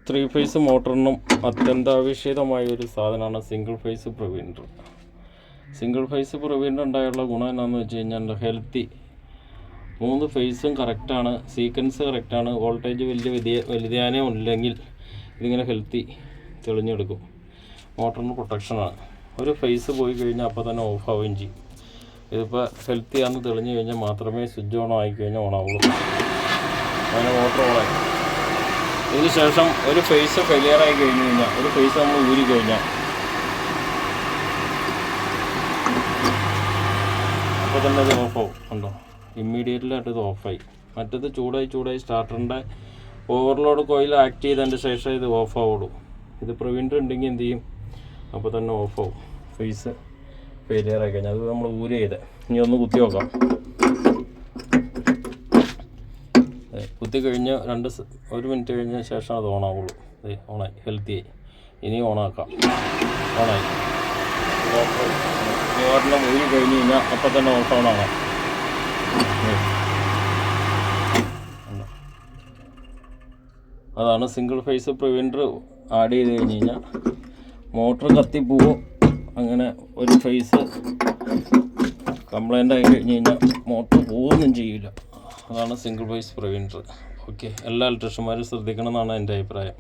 Three phase മോട്ടറിനും അത്യന്താപേക്ഷിതമായ ഒരു സാധനമാണ് single phase പ്രിവെൻഡർ. Single phase പ്രിവെൻഡർ ഉണ്ടായുള്ള ഗുണം എന്താണെന്ന് വെച്ച് കഴിഞ്ഞാൽ ഹെൽത്തി 3 ഫേസും കറക്റ്റാണ്, സീക്വൻസ് കറക്റ്റാണ്, വോൾട്ടേജ് വലിയ വ്യതിയാനം ഇല്ലെങ്കിൽ ഇതിങ്ങനെ ഹെൽത്തി തെളിഞ്ഞെടുക്കും. മോട്ടറിന് പ്രൊട്ടക്ഷനാണ്. ഒരു ഫേസ് പോയി കഴിഞ്ഞാൽ അപ്പോൾ തന്നെ ഓഫ് ആവുകയും ചെയ്യും. ഇതിപ്പോൾ ഹെൽത്തിയാണെന്ന് തെളിഞ്ഞു കഴിഞ്ഞാൽ മാത്രമേ സ്വിച്ച് ഓൺ ആയിക്കഴിഞ്ഞാൽ ഓണാവുള്ളൂ. അങ്ങനെ മോട്ടർ ഓണായി ഇതിന് ശേഷം ഒരു ഫേസ് ഫെയിലിയറായി കഴിഞ്ഞ് കഴിഞ്ഞാൽ, ഒരു ഫേസ് നമ്മൾ ഊരി കഴിഞ്ഞാൽ അപ്പോൾ തന്നെ ഇത് ഓഫാവും. ഉണ്ടോ, ഇമ്മീഡിയറ്റ്ലി ആയിട്ട് ഇത് ഓഫായി. മറ്റത് ചൂടായി സ്റ്റാർട്ടറിൻ്റെ ഓവർലോഡ് കോയിൽ ആക്ട് ചെയ്തതിൻ്റെ ശേഷം ഇത് ഓഫ് ആവുള്ളൂ. ഇത് പ്രിവെൻഡർ ഉണ്ടെങ്കിൽ എന്ത് ചെയ്യും, അപ്പോൾ തന്നെ ഓഫാവും. ഫേസ് ഫെയിലിയറായി കഴിഞ്ഞാൽ അത് നമ്മൾ ഊരി ചെയ്ത് ഇനി ഒന്ന് കുത്തി നോക്കാം. കുത്തി കഴിഞ്ഞ് 1 മിനിറ്റ് കഴിഞ്ഞ ശേഷം അത് ഓണാവുള്ളൂ. ഓണായി, ഹെൽത്തിയായി. ഇനി ഓണാക്കാം. ഓണായി. ഒരെണ്ണം ഊരി കഴിഞ്ഞ് കഴിഞ്ഞാൽ അപ്പം തന്നെ ഓഫ് ഓണാകാം. അതാണ് സിംഗിൾ ഫേസ് പ്രിവെൻഡർ ആഡ് ചെയ്ത് കഴിഞ്ഞ് കഴിഞ്ഞാൽ മോട്ടർ കത്തിപ്പോവും. അങ്ങനെ ഒരു ഫേസ് കംപ്ലൈൻ്റ് ആയി കഴിഞ്ഞ് കഴിഞ്ഞാൽ മോട്ടർ പോവുകയൊന്നും ചെയ്യില്ല. അതാണ് സിംഗിൾ ഫേസ് പ്രിവെൻഡർ. ഓക്കെ, എല്ലാ ഇലക്ട്രീഷ്യന്മാരും ശ്രദ്ധിക്കണം എന്നാണ് എൻ്റെ അഭിപ്രായം.